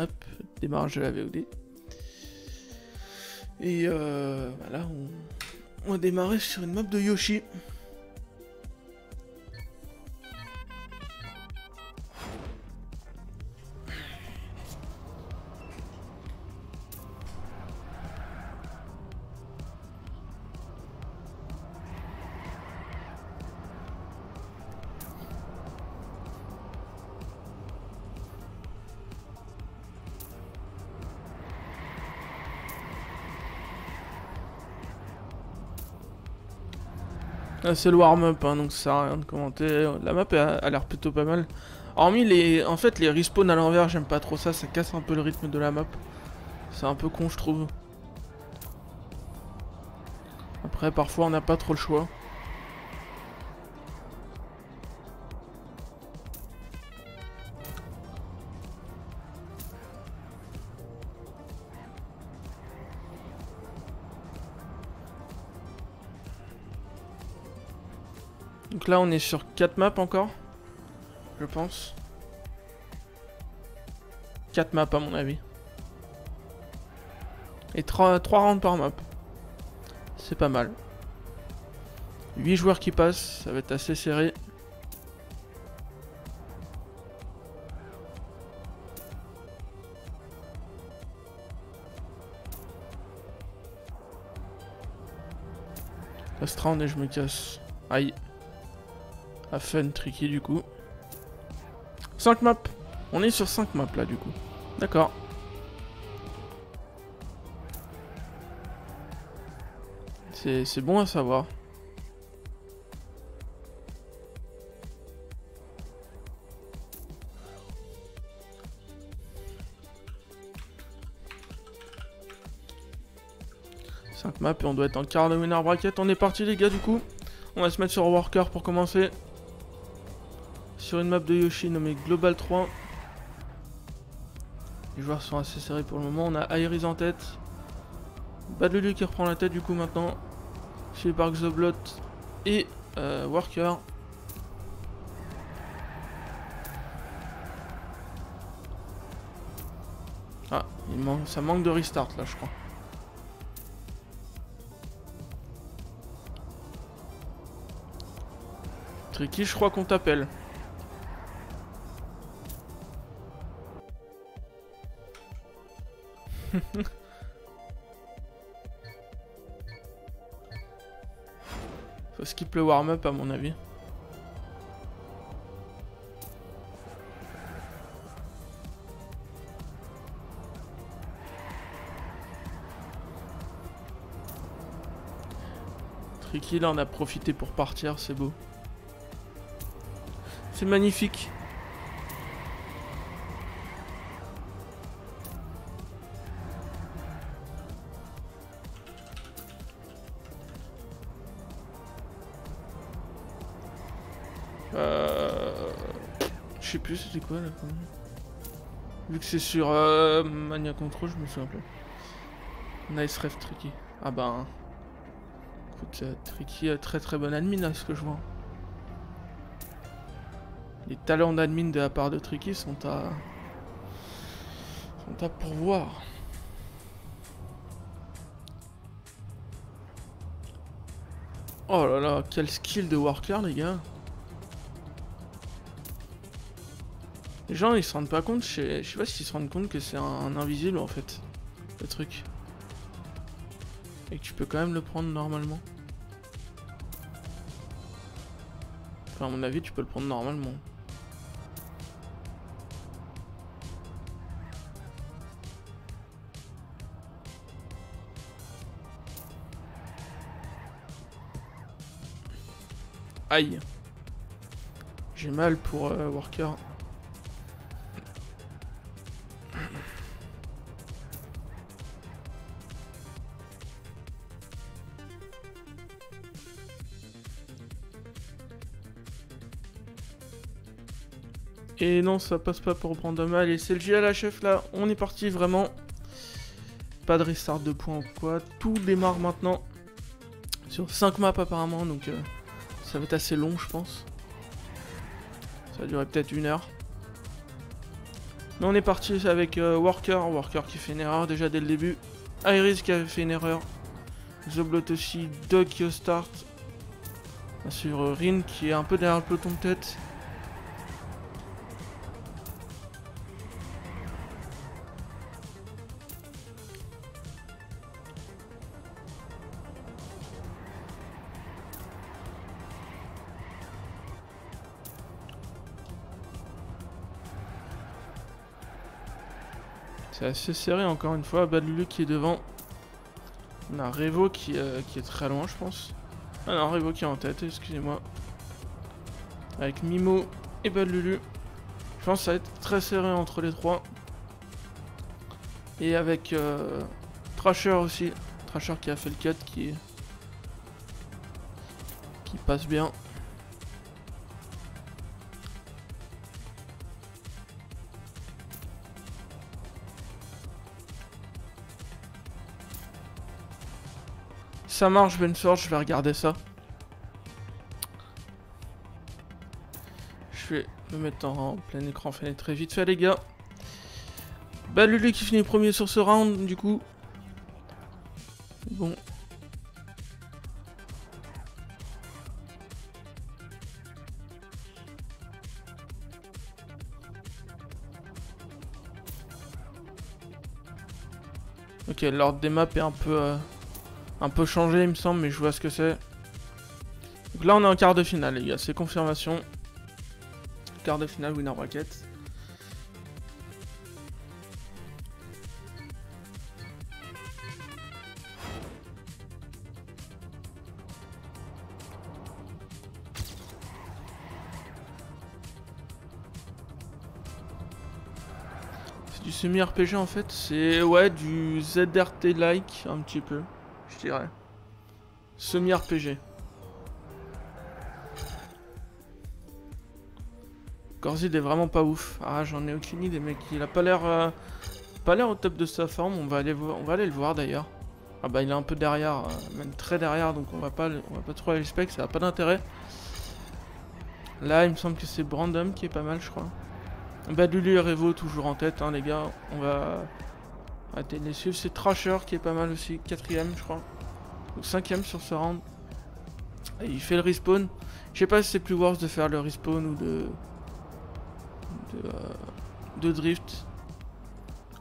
Hop, démarrage de la VOD. Et voilà, on va démarrer sur une map de Yoshi. Ah, c'est le warm-up, hein, donc ça sert à rien de commenter. La map a l'air plutôt pas mal. Hormis les... En fait, les respawns à l'envers, j'aime pas trop ça. Ça casse un peu le rythme de la map. C'est un peu con, je trouve. Après, parfois, on n'a pas trop le choix. Donc là, on est sur 4 maps encore. Je pense. 4 maps à mon avis. Et 3 rounds par map. C'est pas mal. 8 joueurs qui passent, ça va être assez serré. Last round et je me casse. Aïe. Ah, fun, tricky du coup. 5 maps. On est sur 5 maps là du coup. D'accord. C'est bon à savoir. Maps et on doit être en quart de winner bracket. On est parti les gars du coup. On va se mettre sur Worker pour commencer. Sur une map de Yoshi nommée Global 3. Les joueurs sont assez serrés pour le moment. On a Iris en tête. Bad Lulu qui reprend la tête du coup maintenant. Chez Park the Blot et Worker. Ah, ça manque de restart là je crois. Tricky, je crois qu'on t'appelle. Faut skip le warm-up à mon avis. Tricky, là on a profité pour partir, c'est beau. C'est magnifique. Je sais plus c'était quoi là. Vu que c'est sur Mania Control, je me souviens plus. Nice ref Tricky. Ah bah. Écoute, Tricky, très très bonne admin là, ce que je vois. Les talents d'admin de la part de Tricky sont à pourvoir. Oh là là, quel skill de Worker les gars. Les gens ils se rendent pas compte, je sais pas s'ils se rendent compte que c'est un invisible en fait, le truc. Et que tu peux quand même le prendre normalement. Enfin à mon avis tu peux le prendre normalement. Aïe. J'ai mal pour Worker. Et non, ça passe pas pour prendre mal. Et c'est le GLHF là. On est parti vraiment. Pas de restart de points ou quoi. Tout démarre maintenant. Sur 5 maps apparemment. Donc ça va être assez long je pense. Ça va durer peut-être 1 heure. Mais on est parti avec Worker qui fait une erreur déjà dès le début. Iris qui avait fait une erreur. Zoblot aussi, Doc qui au start. Bien sûr, Rin qui est un peu derrière le peloton de tête. C'est assez serré encore une fois. Bad Lulu qui est devant. On a Revo qui est très loin, je pense. Ah non, Revo qui est en tête, excusez-moi. Avec Mimo et Bad Lulu. Je pense que ça va être très serré entre les trois. Et avec Thrasher aussi. Thrasher qui a fait le cut qui passe bien. Ça marche, Bensor, je vais regarder ça. Je vais me mettre en plein écran fenêtre très vite fait, les gars. Bah, Lulu qui finit premier sur ce round, du coup. Bon. Ok, l'ordre des maps est un peu changé, il me semble, mais je vois ce que c'est. Donc là, on est en quart de finale, les gars, c'est confirmation. Quart de finale, winner bracket. C'est du semi-RPG en fait, c'est ouais du ZRT-like un petit peu, je dirais. Semi-RPG. Corzid est vraiment pas ouf. Ah, j'en ai aucune idée, mec. Il a pas l'air au top de sa forme. On va aller le voir d'ailleurs. Ah bah il est un peu derrière, même très derrière, donc on va pas trop aller le spec, ça a pas d'intérêt. Là, il me semble que c'est Brandom qui est pas mal, je crois. Bah Lulu et Revo toujours en tête, hein, les gars. On va arrêter de les suivre. C'est Thrasher qui est pas mal aussi, 4ème, je crois. Donc 5ème sur ce round. Et il fait le respawn. Je sais pas si c'est plus worse de faire le respawn ou de drift.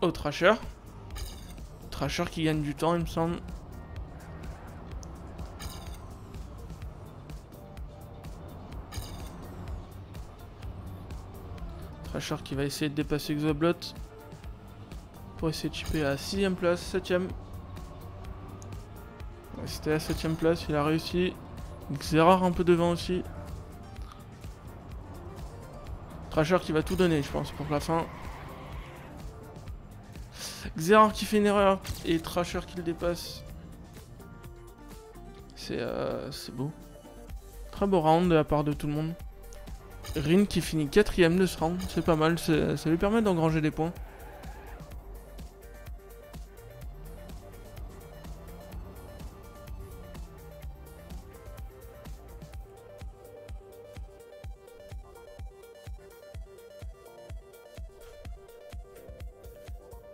Oh, Thrasher. Thrasher qui gagne du temps, il me semble. Thrasher qui va essayer de dépasser Xoblot. Pour essayer de chipper à 6ème place, 7ème. Ouais, c'était à 7ème place, il a réussi. Xerar un peu devant aussi. Thrasher qui va tout donner, je pense, pour la fin. Xerar qui fait une erreur et Thrasher qui le dépasse. C'est beau. Très beau round de la part de tout le monde. Rin qui finit 4ème de ce round, c'est pas mal, ça lui permet d'engranger des points.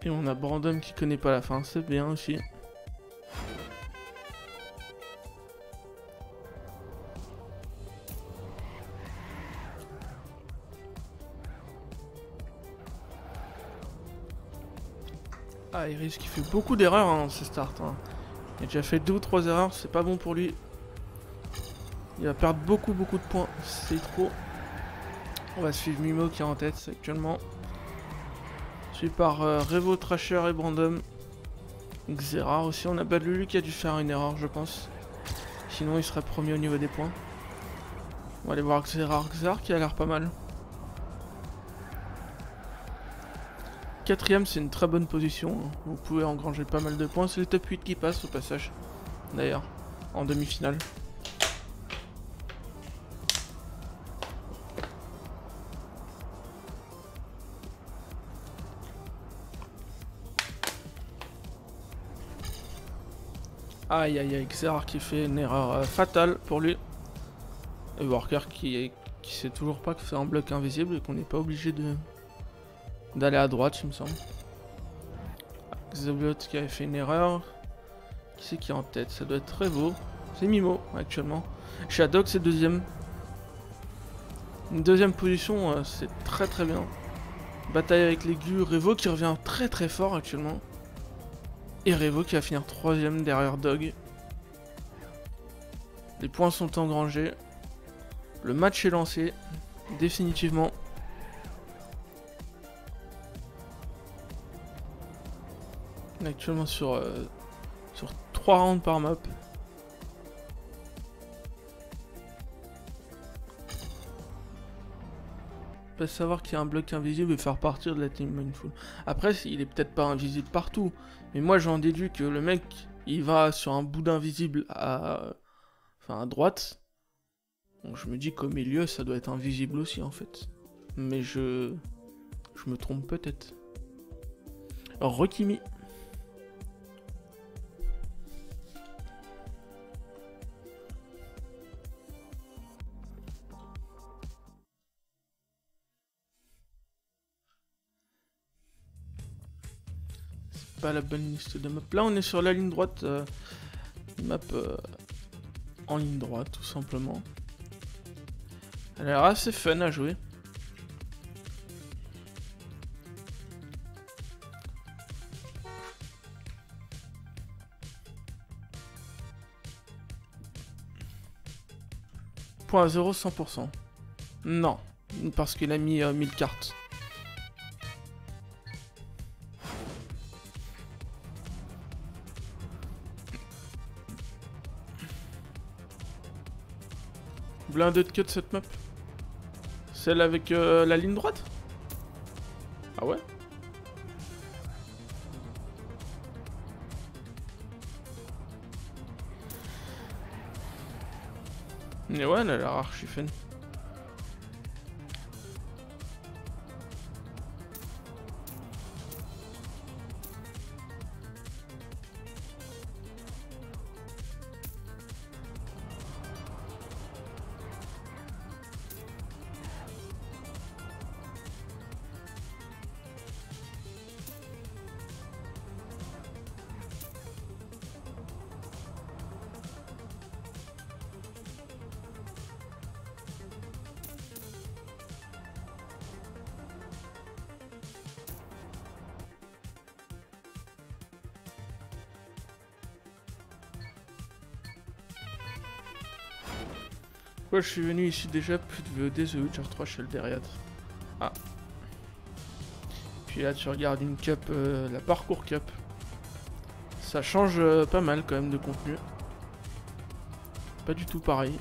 Et on a Brandon qui connaît pas la fin, c'est bien aussi. Ah, Iris qui fait beaucoup d'erreurs dans ce start. Hein. Il a déjà fait 2 ou 3 erreurs, c'est pas bon pour lui. Il va perdre beaucoup de points, c'est trop. On va suivre Mimo qui est en tête actuellement. Suivi par Revo, Thrasher et Brandon. Xerar aussi, on a Bad Lulu qui a dû faire une erreur je pense. Sinon il serait premier au niveau des points. On va aller voir Xerar qui a l'air pas mal. 4ème, c'est une très bonne position. Vous pouvez engranger pas mal de points. C'est le top 8 qui passe au passage. D'ailleurs, en demi-finale. Aïe aïe aïe, Xerar qui fait une erreur fatale pour lui. Et Worker qui sait toujours pas que c'est un bloc invisible et qu'on n'est pas obligé de d'aller à droite, il me semble. Xebiot qui avait fait une erreur. Qui c'est qui est en tête? Ça doit être Revo. C'est Mimo actuellement. Shadok c'est deuxième. Une deuxième position, c'est très très bien. Bataille avec l'aigu. Revo qui revient très très fort actuellement. Et Revo qui va finir troisième derrière Dog. Les points sont engrangés. Le match est lancé. Définitivement. On est actuellement sur 3 rounds par map. On peut savoir qu'il y a un bloc invisible et faire partir de la team Mindful. Après, il est peut-être pas invisible partout. Mais moi, j'en déduis que le mec, il va sur un bout d'invisible à droite. Donc je me dis qu'au milieu, ça doit être invisible aussi, en fait. Mais je me trompe peut-être. Alors, Rokimi. Pas la bonne liste de maps. Là, on est sur la ligne droite. Map en ligne droite, tout simplement. Elle a l'air assez fun à jouer. Point 0, 100%. Non, parce qu'il a mis 1000 cartes. Blindé de cut cette map. Celle avec la ligne droite? Ah ouais? Mais ouais, elle a l'air archi fun. Pourquoi je suis venu ici déjà? Plus de VOD, The Witcher 3 chez le Deriad. Ah. Puis là tu regardes une cup, la parcours cup. Ça change pas mal quand même de contenu. Pas du tout pareil.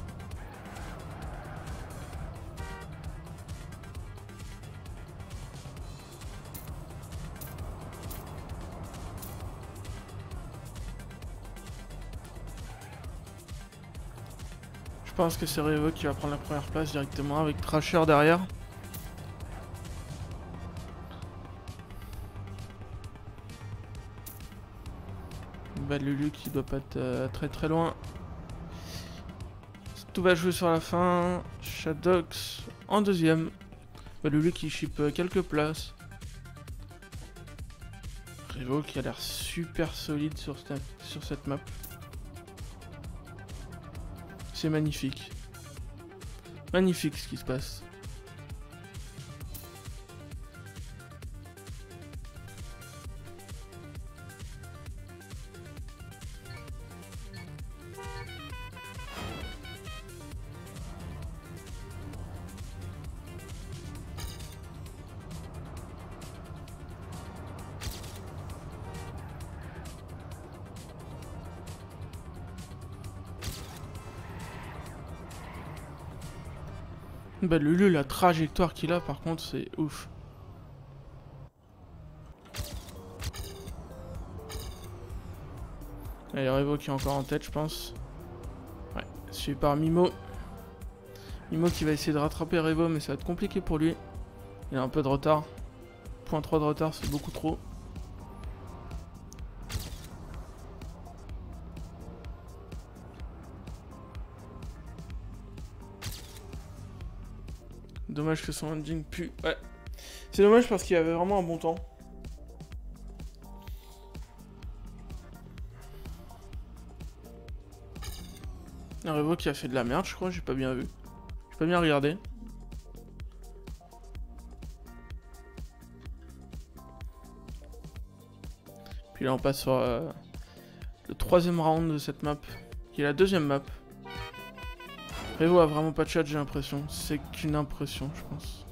Je pense que c'est Revo qui va prendre la première place directement avec Thrasher derrière. Bah, Lulu qui doit pas être très très loin. Tout va jouer sur la fin. Shadox en deuxième. Bah, Lulu qui ship quelques places. Revo qui a l'air super solide sur cette map. C'est magnifique. Magnifique ce qui se passe. Bah Lulu, la trajectoire qu'il a par contre c'est ouf. Allez, Revo qui est encore en tête je pense. Ouais, suivi par Mimo. Mimo qui va essayer de rattraper Revo mais ça va être compliqué pour lui. Il a un peu de retard. 0.3 de retard c'est beaucoup trop. Dommage que son ending pue. Ouais. C'est dommage parce qu'il y avait vraiment un bon temps. Un Revo qui a fait de la merde, je crois, j'ai pas bien vu. J'ai pas bien regardé. Puis là on passe sur le troisième round de cette map, qui est la deuxième map. Revo a vraiment pas de chat, j'ai l'impression. C'est qu'une impression, je pense.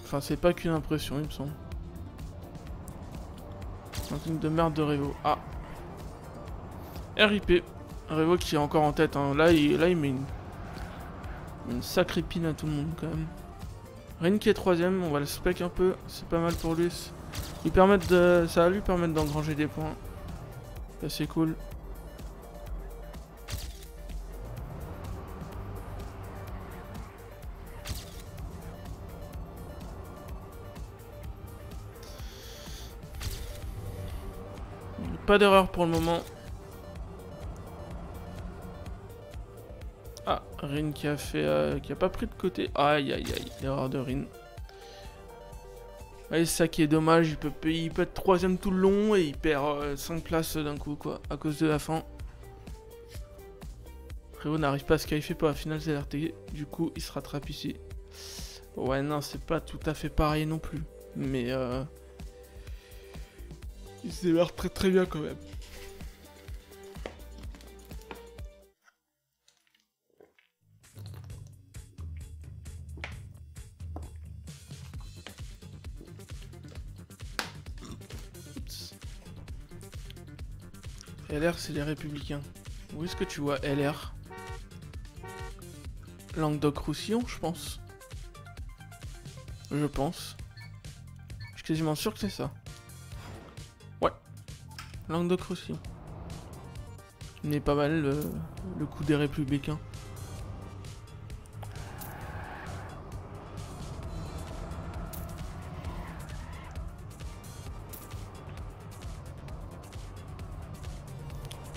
Enfin, c'est pas qu'une impression, il me semble. Un truc de merde de Revo. Ah. RIP. Revo qui est encore en tête. Hein. Là, il met une sacrée pine à tout le monde, quand même. Rin qui est troisième, on va le spec un peu. C'est pas mal pour lui. Ça va lui permettre d'engranger des points. Ça, c'est cool. Pas d'erreur pour le moment. Ah, Rin qui a fait, qui a pas pris de côté. Aïe aïe aïe, l'erreur de Rin. Ouais, c'est ça qui est dommage, il peut être troisième tout le long et il perd 5 places d'un coup quoi, à cause de la fin. Revo n'arrive pas à se qualifier pour la finale ZRT, du coup il se rattrape ici. Ouais non, c'est pas tout à fait pareil non plus, mais il se démarre très très bien quand même. LR, c'est les Républicains. Où est-ce que tu vois LR? Languedoc-Roussillon, je pense. Je pense. Je suis quasiment sûr que c'est ça. Ouais. Languedoc-Roussillon. Mais pas mal le coup des Républicains.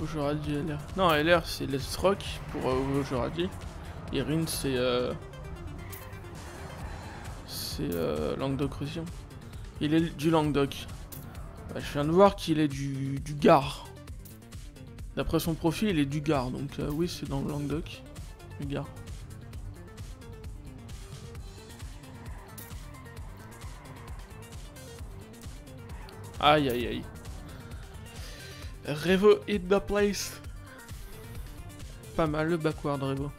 Ojoradi LR. Non, LR c'est Let's Rock pour Ojoradi. Et Rin c'est Languedoc-Roussillon. Il est du Languedoc. Bah, je viens de voir qu'il est du Gard. D'après son profil, il est du Gard. Donc oui, c'est dans le Languedoc. Du Gard. Aïe aïe aïe. Revo hit the place. Pas mal le backward Revo.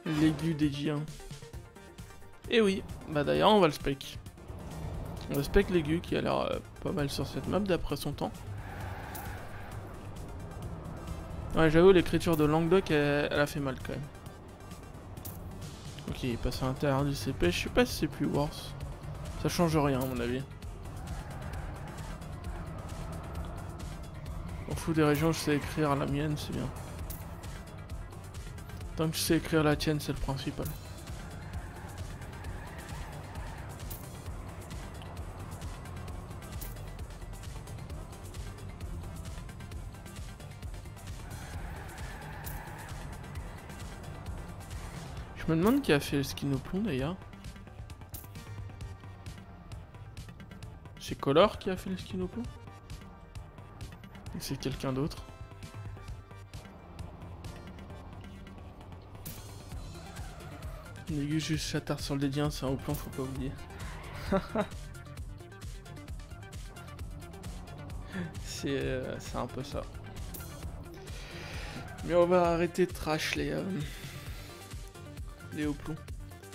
L'aigu des J1. Et oui, bah d'ailleurs on va le spec. On va spec l'aigu qui a l'air pas mal sur cette map d'après son temps. Ouais, j'avoue, l'écriture de Languedoc, elle a fait mal quand même. Ok, il passe à l'intérieur du CP, je sais pas si c'est plus worse. Ça change rien à mon avis. On fout des régions, je sais écrire la mienne, c'est bien. Tant que je sais écrire la tienne, c'est le principal. Je me demande qui a fait le skin au plomb d'ailleurs. C'est Color qui a fait le skin au plomb? Ou c'est quelqu'un d'autre? L'aigu juste chatard sur le dédien, c'est un au plomb, faut pas oublier. C'est un peu ça. Mais on va arrêter de trash les hauts plombs.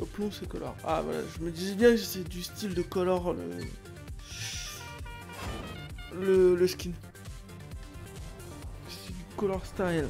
Au plomb c'est Color. Ah voilà, je me disais bien que c'est du style de Color le skin. C'est du Color style.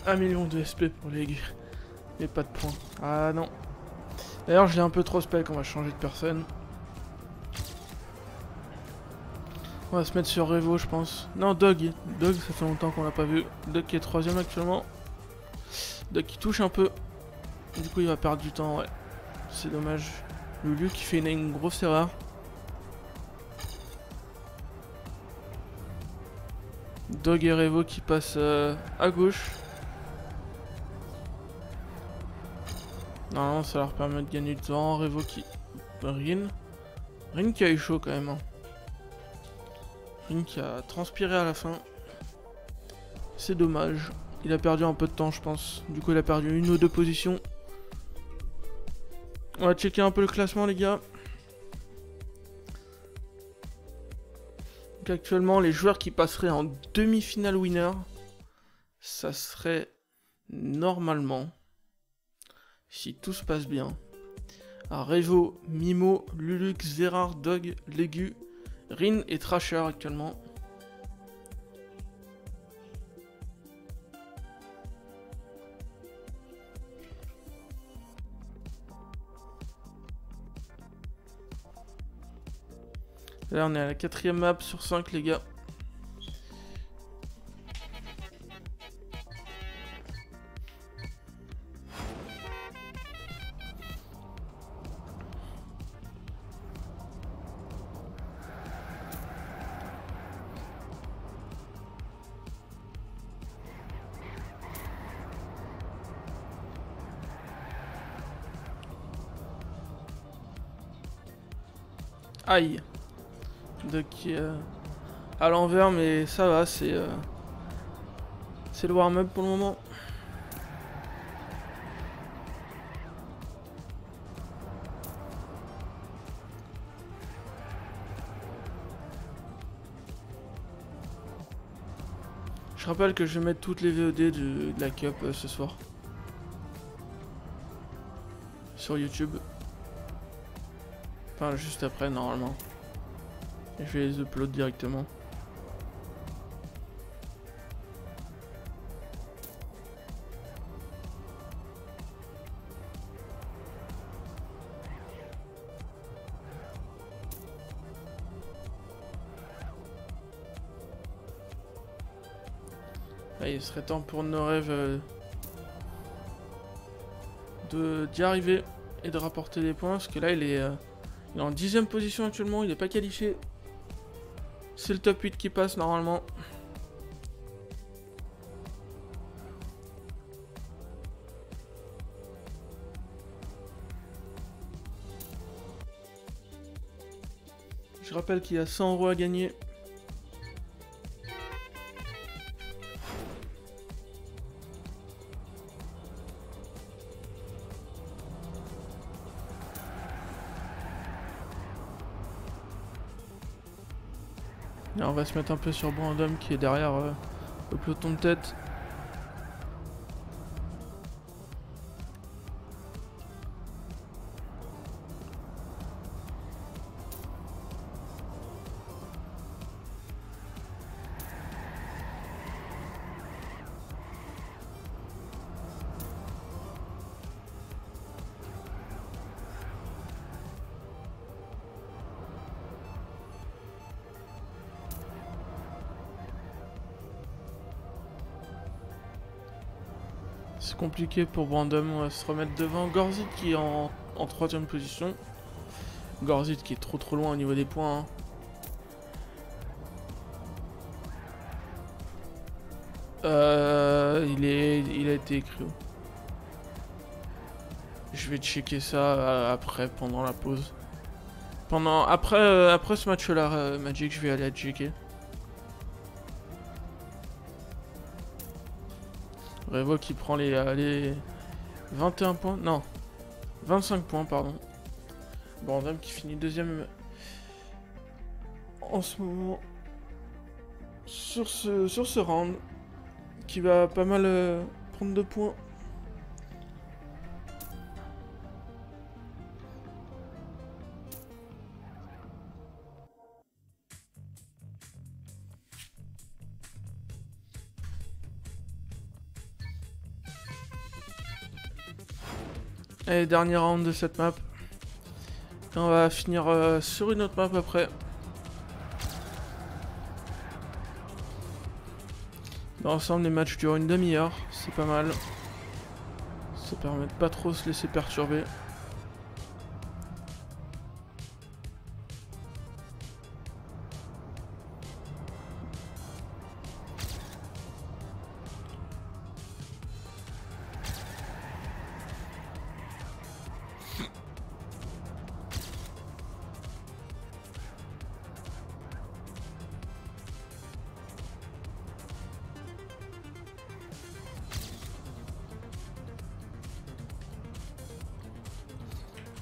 1 million de SP pour les aiguilles. Et pas de points. Ah non. D'ailleurs, je l'ai un peu trop spec, on va changer de personne. On va se mettre sur Revo, je pense. Non, Dog. Dog, ça fait longtemps qu'on l'a pas vu. Dog qui est 3ème actuellement. Dog qui touche un peu. Du coup, il va perdre du temps, ouais. C'est dommage. Lulu qui fait une grosse erreur. Dog et Revo qui passent à gauche. Normalement, ça leur permet de gagner du temps. Revo qui... Rin. Rin qui a eu chaud quand même. Hein. Rin qui a transpiré à la fin. C'est dommage. Il a perdu un peu de temps, je pense. Du coup, il a perdu 1 ou 2 positions. On va checker un peu le classement, les gars. Donc, actuellement, les joueurs qui passeraient en demi-finale winner, ça serait normalement, si tout se passe bien, Revo, Mimo, Lulux, Zerard, Dog, Legu, Rin et Trasher actuellement. Là on est à la 4ème map sur 5 les gars. Aïe. Donc à l'envers mais ça va, c'est le warm-up pour le moment. Je rappelle que je vais mettre toutes les VOD de la Cup ce soir. Sur YouTube. Enfin juste après normalement. Et je vais les upload directement. Là, il serait temps pour nos rêves d'y arriver et de rapporter des points. Parce que là, il est en 10ème position actuellement, il n'est pas qualifié. C'est le top 8 qui passe normalement. Je rappelle qu'il y a 100 € à gagner. Et on va se mettre un peu sur Brandom qui est derrière le peloton de tête. C'est compliqué pour Brandom, on va se remettre devant Gorzit qui est en 3ème position. Gorzit qui est trop loin au niveau des points. Hein. Il a été écrit. Je vais checker ça après, pendant la pause. Après ce match-là, Magic, je vais aller à checker. Revo qui prend les 21 points. Non, 25 points, pardon. Brandom qui finit 2ème en ce moment sur ce round. Qui va pas mal prendre de points. Allez, dernier round de cette map. Et on va finir sur une autre map après. Dans l'ensemble, les matchs durent une demi-heure, c'est pas mal. Ça permet de pas trop se laisser perturber.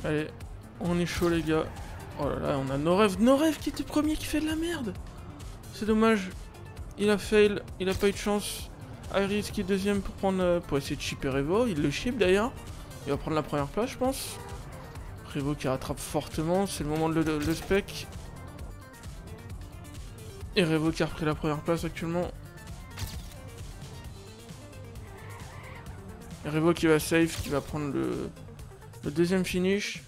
Allez, on est chaud les gars. Oh là là, on a No Rêve qui était premier qui fait de la merde. C'est dommage. Il a fail, il a pas eu de chance. Iris qui est deuxième pour prendre pour essayer de chipper Revo. Il le chip d'ailleurs. Il va prendre la première place je pense. Revo qui rattrape fortement, c'est le moment de le spec. Et Revo qui a repris la première place actuellement. Et Revo qui va safe, qui va prendre le deuxième finish.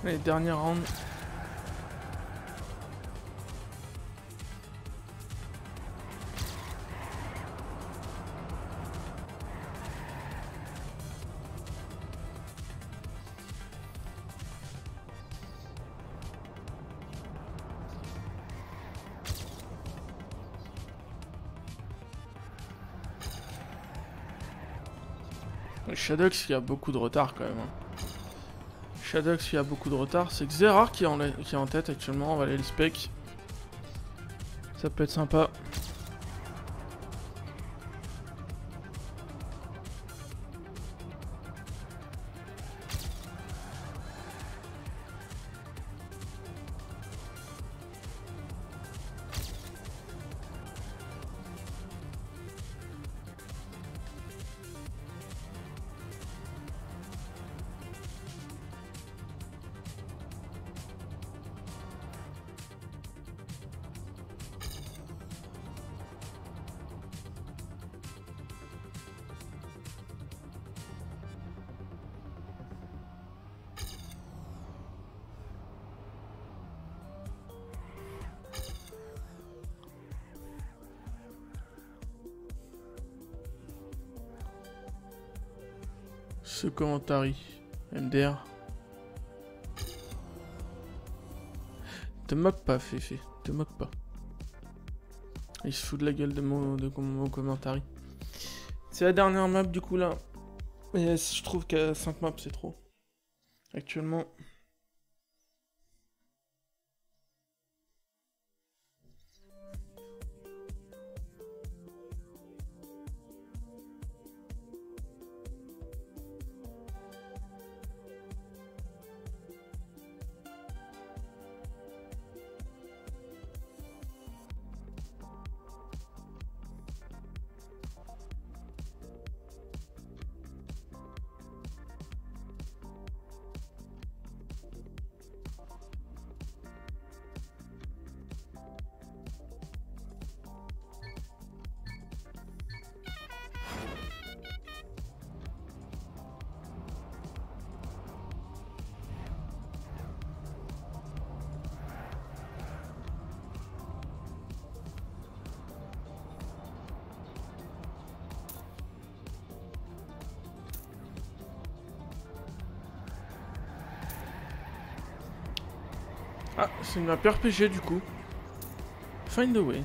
Allez, dernier round. Shadox qui a beaucoup de retard quand même. Shadox qui a beaucoup de retard. C'est Xerar qui est en tête actuellement. On va aller le spec. Ça peut être sympa. Ce commentary. MDR. Te moque pas, Féfé. Te moque pas. Il se fout de la gueule de mon commentary. C'est la dernière map du coup là. Et je trouve qu'à 5 maps c'est trop. Actuellement. Ah, c'est une map RPG du coup. Find the way.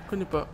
Je connais pas.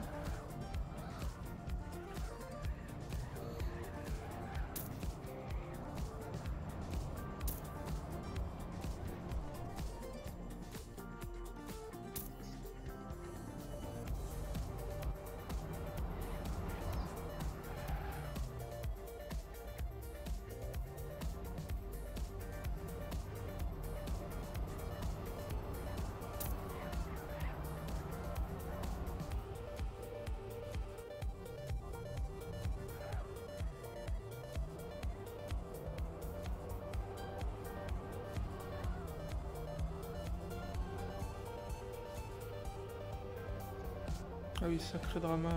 Ah oui, sacré drama.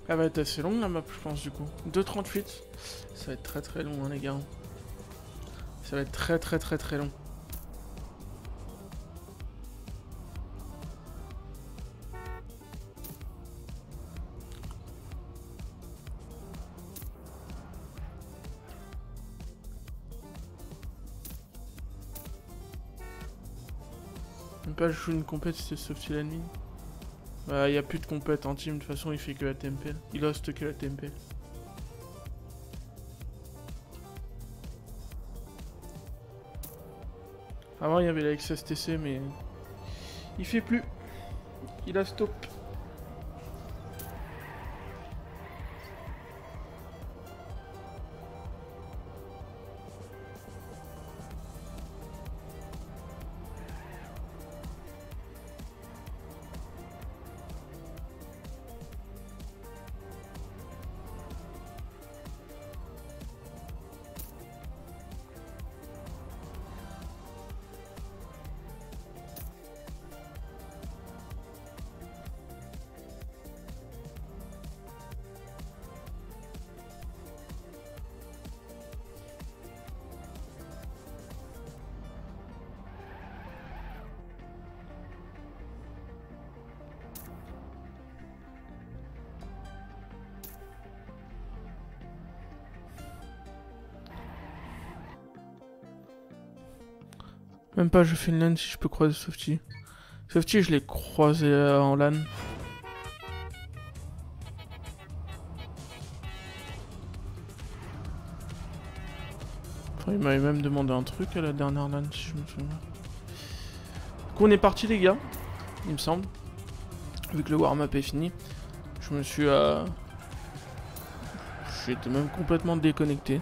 Elle va être assez longue la map, je pense, du coup. 2,38. Ça va être très très long, hein, les gars. Ça va être très long. Même pas, je joue une compète, c'était Softy Landing. Bah, y a plus de compète en team, de toute façon, il fait que la TMP. Il hoste que la TMP. Avant, il y avait la XSTC, mais il fait plus. Il a stop. Même pas, je fais une LAN si je peux croiser Softy. Softy, je l'ai croisé en LAN. Enfin, il m'avait même demandé un truc à la dernière LAN, si je me souviens. Du coup, on est parti, les gars, il me semble. Vu que le warm-up est fini, je me suis... J'étais même complètement déconnecté.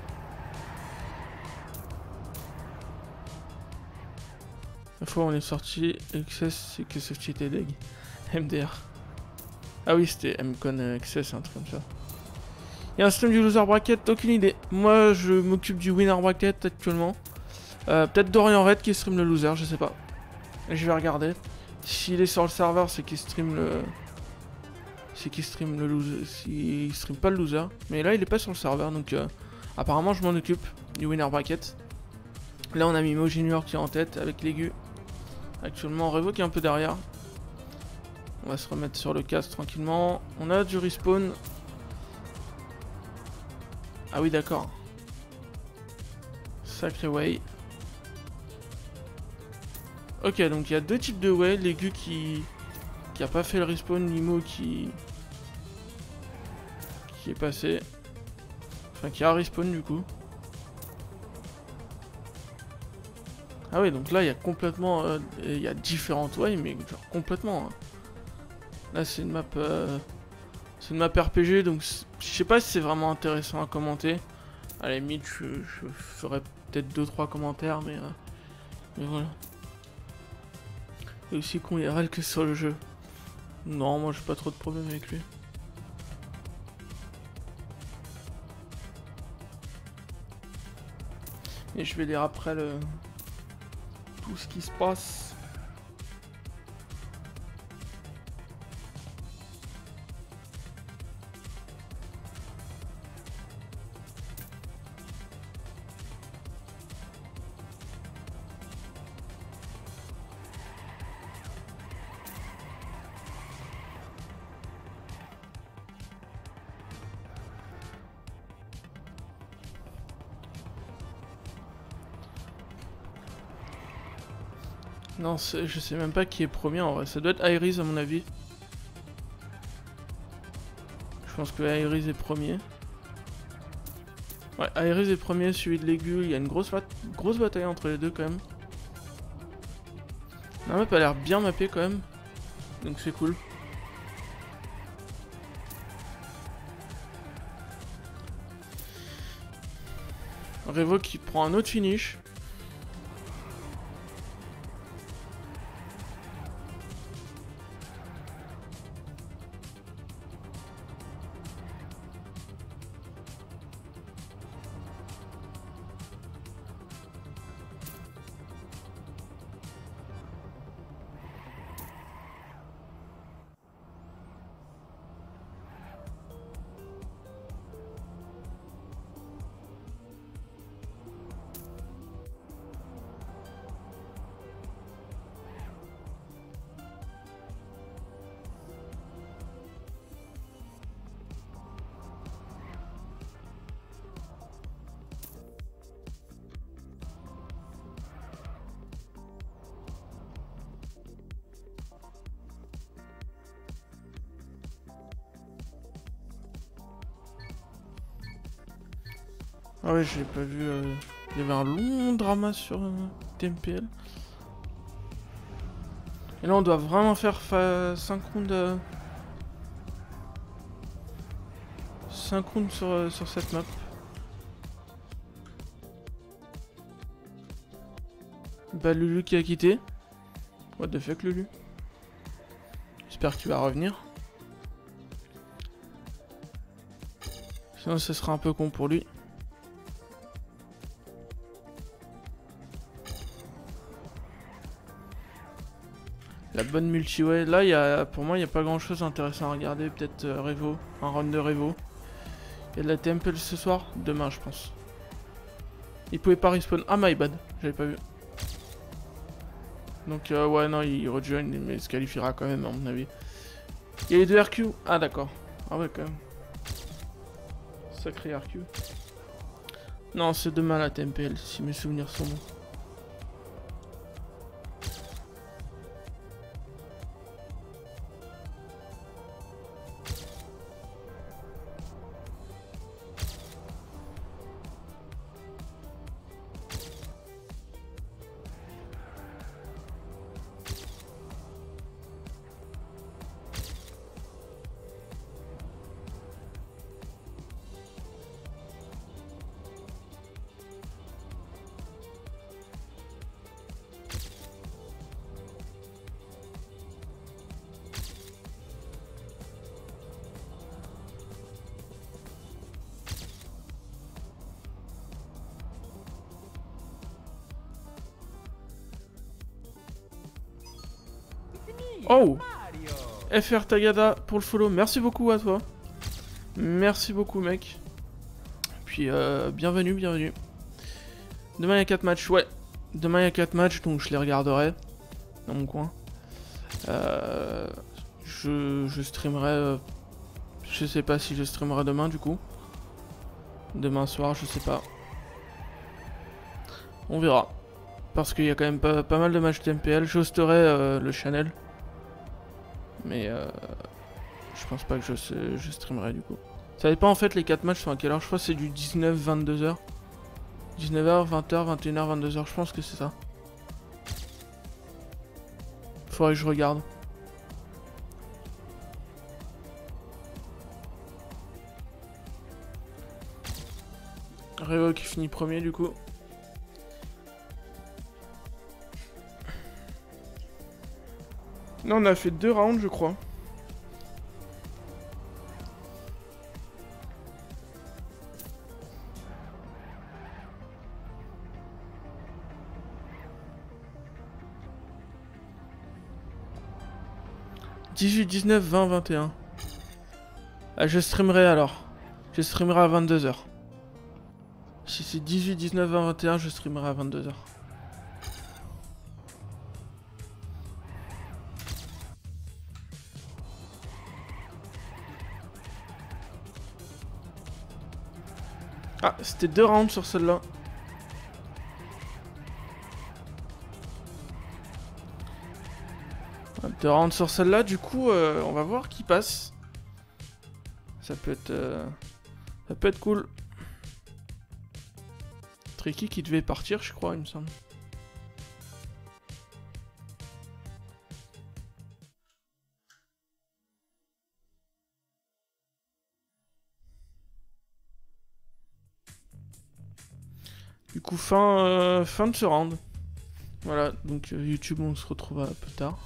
La fois où on est sorti, XS, c'est que Softy était deg. MDR. Ah oui, c'était Mcon XS, un truc comme ça. Il y a un stream du loser bracket, aucune idée. Moi, je m'occupe du winner bracket actuellement. Peut-être Dorian Red qui stream le loser, je sais pas. Je vais regarder. S'il est sur le serveur, c'est qu'il stream le... C'est qu'il stream le loser. S'il stream pas le loser. Mais là, il est pas sur le serveur, donc... apparemment, je m'en occupe du winner bracket. Là, on a mis Mo Junior qui est en tête avec l'aigu. Actuellement, Revo qui est un peu derrière. On va se remettre sur le cast tranquillement. On a du respawn. Ah oui, d'accord. Sacré way. Ok, donc il y a deux types de way. L'aigu qui a pas fait le respawn. Nimo qui est passé. Enfin, qui a respawn du coup. Ah oui, donc là, il y a complètement... il y a différentes ways, mais genre complètement. Hein. Là, c'est une map... c'est une map RPG, donc je sais pas si c'est vraiment intéressant à commenter. À la limite, je ferai peut-être 2-3 commentaires, mais voilà. Et aussi qu'on IRL que sur le jeu. Non, moi, j'ai pas trop de problème avec lui. Et je vais lire après tout ce qui se passe. Non, je sais même pas qui est premier en vrai. Ça doit être Iris à mon avis. Je pense que Iris est premier. Ouais, Iris est premier, suivi de l'aigu. Il y a une grosse bataille entre les deux quand même. La map a l'air bien mappée quand même. Donc c'est cool. Revo qui prend un autre finish. Ah ouais, j'ai pas vu. Il y avait un long drama sur TMPL. Et là, on doit vraiment faire 5 rounds. 5 rounds sur cette map. Bah, Lulu qui a quitté. What the fuck, Lulu? J'espère qu'il va revenir. Sinon, ce sera un peu con pour lui. La bonne multi-way. Là, pour moi, il n'y a pas grand chose d'intéressant à regarder. Peut-être Revo. Un run de Revo. Il y a de la Temple ce soir. Demain, je pense. Il pouvait pas respawn. Ah, my bad. J'avais pas vu. Donc, ouais, non, il rejoin. Mais il se qualifiera quand même, à mon avis. Il y a les deux RQ. Ah, d'accord. Ah, ouais, quand même. Sacré RQ. Non, c'est demain la TMPL, si mes souvenirs sont bons. Oh, FR Tagada pour le follow, merci beaucoup à toi. Merci beaucoup mec. Puis bienvenue, bienvenue. Demain il y a 4 matchs, ouais. Demain il y a 4 matchs, donc je les regarderai dans mon coin. Je streamerai... je sais pas si je streamerai demain du coup. Demain soir, je sais pas. On verra. Parce qu'il y a quand même pas mal de matchs TMPL. J'hosterai le channel. Mais je pense pas que je streamerai du coup. Ça dépend en fait les 4 matchs sont à quelle heure. Je crois que c'est du 19-22h. 19h, 20h, 21h, 22h. Je pense que c'est ça. Faudrait que je regarde. Revo qui finit premier du coup. Non, on a fait 2 rounds je crois. « 18, 19, 20, 21. » Ah, je streamerai alors. Je streamerai à 22h. Si c'est 18, 19, 20, 21, je streamerai à 22h. Ah, c'était 2 rounds sur celle-là. Deux rounds sur celle-là, du coup, on va voir qui passe. Ça peut être cool. Tricky qui devait partir, je crois, il me semble. Du coup, fin de ce round. Voilà, donc YouTube, on se retrouvera plus tard.